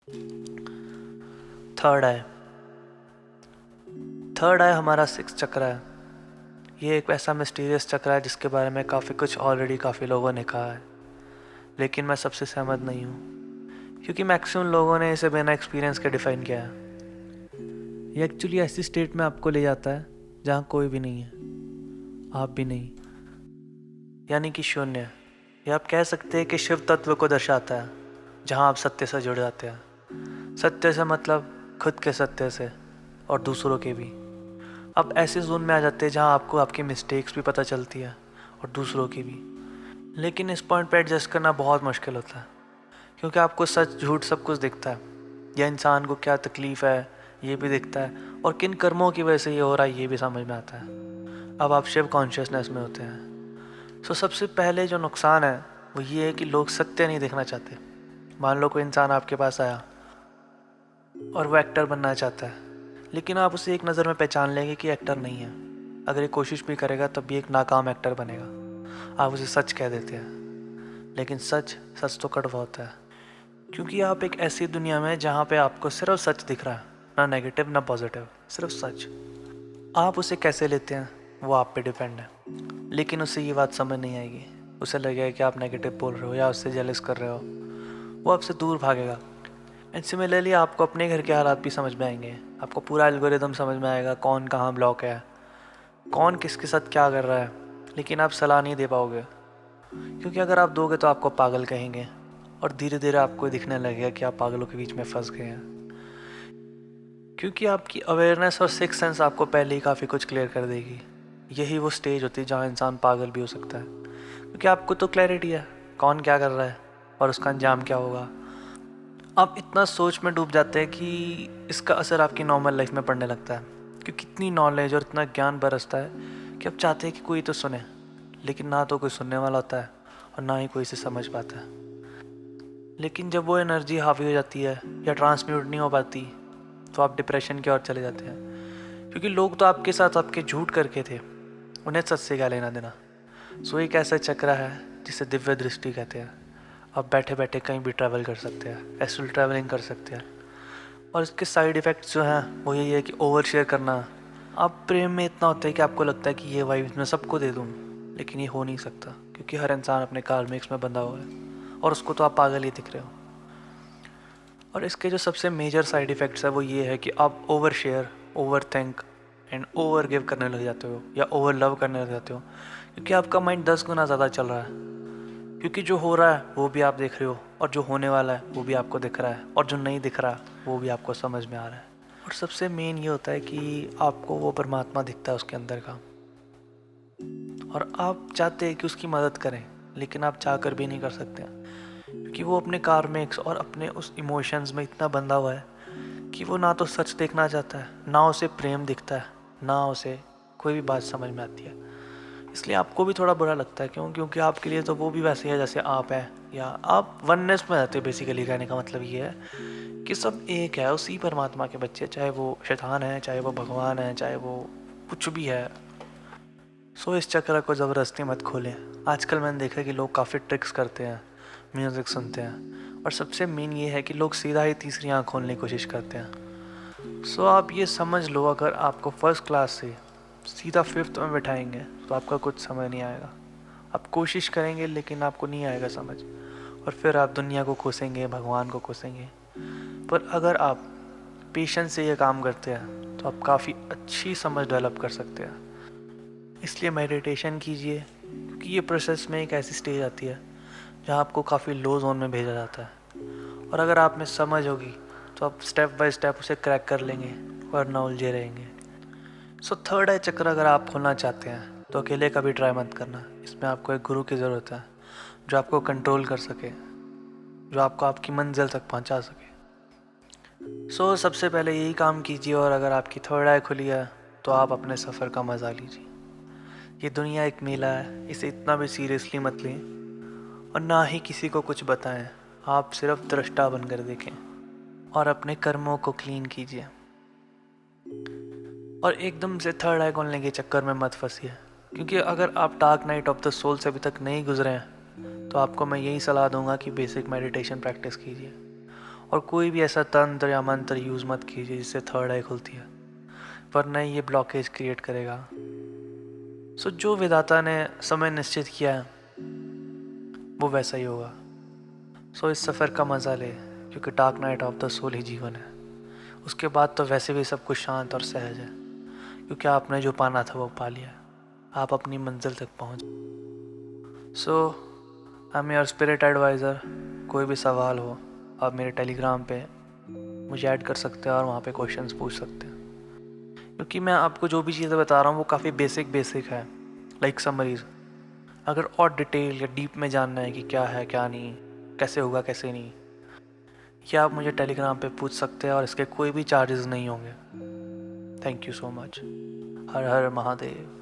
Third आई। Third आई हमारा six चक्र है। ये एक ऐसा मिस्टीरियस चक्र है जिसके बारे में काफ़ी लोगों ने कहा है, लेकिन मैं सबसे सहमत नहीं हूँ, क्योंकि मैक्सिमम लोगों ने इसे बिना एक्सपीरियंस के डिफाइन किया है। ये एक्चुअली ऐसी स्टेट में आपको ले जाता है जहाँ कोई भी नहीं है, आप भी नहीं, यानी कि शून्य। या आप कह सकते हैं कि शिव तत्व को दर्शाता है, जहाँ आप सत्य से जुड़ जाते हैं। सत्य से मतलब खुद के सत्य से और दूसरों के भी। आप ऐसे जोन में आ जाते हैं जहाँ आपको आपकी मिस्टेक्स भी पता चलती है और दूसरों की भी। लेकिन इस पॉइंट पे एडजस्ट करना बहुत मुश्किल होता है, क्योंकि आपको सच झूठ सब कुछ दिखता है। या इंसान को क्या तकलीफ़ है ये भी दिखता है, और किन कर्मों की वजह से ये हो रहा है ये भी समझ में आता है। अब आप शिव कॉन्शियसनेस में होते हैं। सो सबसे पहले जो नुकसान है वो ये है कि लोग सत्य नहीं देखना चाहते। मान लो कोई इंसान आपके पास आया और वो एक्टर बनना चाहता है, लेकिन आप उसे एक नज़र में पहचान लेंगे कि एक्टर नहीं है। अगर ये कोशिश भी करेगा तब भी एक नाकाम एक्टर बनेगा। आप उसे सच कह देते हैं, लेकिन सच सच तो कड़वा होता है, क्योंकि आप एक ऐसी दुनिया में जहाँ पे आपको सिर्फ सच दिख रहा है, ना नेगेटिव ना पॉजिटिव, सिर्फ सच। आप उसे कैसे लेते हैं वो आप पे डिपेंड है। लेकिन उसे ये बात समझ नहीं आएगी। उसे लगेगा कि आप नेगेटिव बोल रहे हो या उससे जेलस कर रहे हो, वो आपसे दूर भागेगा। एंड सिमिलरली आपको अपने घर के हालात भी समझ में आएंगे। आपको पूरा एल्गोरिदम समझ में आएगा, कौन कहाँ ब्लॉक है, कौन किसके साथ क्या कर रहा है। लेकिन आप सलाह नहीं दे पाओगे, क्योंकि अगर आप दोगे तो आपको पागल कहेंगे, और धीरे धीरे आपको दिखने लगेगा कि आप पागलों के बीच में फंस गए हैं। क्योंकि आपकी अवेयरनेस और सिक्स सेंस आपको पहले ही काफ़ी कुछ क्लियर कर देगी। यही वो स्टेज होती है जहाँ इंसान पागल भी हो सकता है, क्योंकि आपको तो क्लैरिटी है कौन क्या कर रहा है और उसका अंजाम क्या होगा। आप इतना सोच में डूब जाते हैं कि इसका असर आपकी नॉर्मल लाइफ में पड़ने लगता है, क्योंकि इतनी नॉलेज और इतना ज्ञान बरसता है कि आप चाहते हैं कि कोई तो सुने, लेकिन ना तो कोई सुनने वाला होता है और ना ही कोई इसे समझ पाता है। लेकिन जब वो एनर्जी हावी हो जाती है या ट्रांसम्यूट नहीं हो पाती, तो आप डिप्रेशन की ओर चले जाते हैं, क्योंकि लोग तो आपके साथ आपके झूठ करके थे, उन्हें सच से क्या लेना देना। सो एक ऐसा चक्र है जिसे दिव्य दृष्टि कहते हैं। आप बैठे बैठे कहीं भी ट्रैवल कर सकते हैं, एस्ट्रल ट्रैवलिंग कर सकते हैं। और इसके साइड इफ़ेक्ट्स जो हैं वो यही है कि ओवर शेयर करना। आप प्रेम में इतना होता है कि आपको लगता है कि ये वाइब्स मैं सबको दे दूँ, लेकिन ये हो नहीं सकता, क्योंकि हर इंसान अपने कार्मिक्स में बंधा हुआ है और उसको तो आप पागल ही दिख रहे हो। और इसके जो सबसे मेजर साइड इफ़ेक्ट्स है वो ये है कि आप over share, over think and over give करने लग जाते हो, या ओवर लव करने लग जाते हो, क्योंकि आपका माइंड 10 गुना ज़्यादा चल रहा है। क्योंकि जो हो रहा है वो भी आप देख रहे हो, और जो होने वाला है वो भी आपको दिख रहा है, और जो नहीं दिख रहा वो भी आपको समझ में आ रहा है। और सबसे मेन ये होता है कि आपको वो परमात्मा दिखता है उसके अंदर का, और आप चाहते हैं कि उसकी मदद करें, लेकिन आप चाह कर भी नहीं कर सकते हैं, क्योंकि वो अपने कार्मिक्स और अपने उस इमोशंस में इतना बंधा हुआ है कि वो ना तो सच देखना चाहता है, ना उसे प्रेम दिखता है, ना उसे कोई भी बात समझ में आती है। इसलिए आपको भी थोड़ा बुरा लगता है। क्यों? क्योंकि आपके लिए तो वो भी वैसे है जैसे आप हैं, या आप वननेस में रहते हो। बेसिकली कहने का मतलब ये है कि सब एक है, उसी परमात्मा के बच्चे, चाहे वो शैतान है, चाहे वो भगवान है, चाहे वो कुछ भी है। सो इस चक्र को ज़बरदस्ती मत खोलें। आजकल मैंने देखा कि लोग काफ़ी ट्रिक्स करते हैं, म्यूज़िक सुनते हैं, और सबसे मेन ये है कि लोग सीधा ही तीसरी आँख खोलने की कोशिश करते हैं। सो आप ये समझ लो, अगर आपको फर्स्ट क्लास से सीधा फिफ्थ में बिठाएंगे तो आपका कुछ समझ नहीं आएगा। आप कोशिश करेंगे लेकिन आपको नहीं आएगा समझ, और फिर आप दुनिया को कोसेंगे, भगवान को कोसेंगे। पर अगर आप पेशेंस से ये काम करते हैं तो आप काफ़ी अच्छी समझ डेवलप कर सकते हैं। इसलिए मेडिटेशन कीजिए, क्योंकि ये प्रोसेस में एक ऐसी स्टेज आती है जहाँ आपको काफ़ी लो जोन में भेजा जाता है, और अगर आप में समझ होगी तो आप स्टेप बाय स्टेप उसे क्रैक कर लेंगे, वरना उलझे रहेंगे। सो थर्ड आई चक्र अगर आप खोलना चाहते हैं तो अकेले कभी ट्राई मत करना। इसमें आपको एक गुरु की ज़रूरत है, जो आपको कंट्रोल कर सके, जो आपको आपकी मंजिल तक पहुंचा सके। सो सबसे पहले यही काम कीजिए, और अगर आपकी थर्ड आई खुली है तो आप अपने सफ़र का मज़ा लीजिए। ये दुनिया एक मेला है, इसे इतना भी सीरियसली मत लें, और ना ही किसी को कुछ बताएं। आप सिर्फ दृष्टा बनकर देखें और अपने कर्मों को क्लीन कीजिए। और एकदम से थर्ड आई खोलने के चक्कर में मत फंसिए, क्योंकि अगर आप dark night of the soul से अभी तक नहीं गुजरे हैं तो आपको मैं यही सलाह दूंगा कि बेसिक मेडिटेशन प्रैक्टिस कीजिए, और कोई भी ऐसा तंत्र या मंत्र यूज़ मत कीजिए जिससे थर्ड आई खुलती है, वरना ये ब्लॉकेज क्रिएट करेगा। सो जो विधाता ने समय निश्चित किया है वो वैसा ही होगा। सो इस सफ़र का मज़ा ले, क्योंकि dark night of the soul ही जीवन है। उसके बाद तो वैसे भी सब कुछ शांत और सहज है, क्योंकि आपने जो पाना था वो पा लिया। आप अपनी मंजिल तक पहुंच। So I am your spirit adviser. कोई भी सवाल हो आप मेरे टेलीग्राम पे मुझे ऐड कर सकते हैं और वहाँ पे क्वेश्चंस पूछ सकते हैं, क्योंकि मैं आपको जो भी चीज़ें बता रहा हूँ वो काफ़ी बेसिक है, लाइक समरीज। अगर और डिटेल या डीप में जानना है कि क्या है क्या नहीं, कैसे होगा कैसे नहीं, या आप मुझे टेलीग्राम पे पूछ सकते हैं और इसके कोई भी चार्जेस नहीं होंगे। Thank you so much. Her her Mahadev.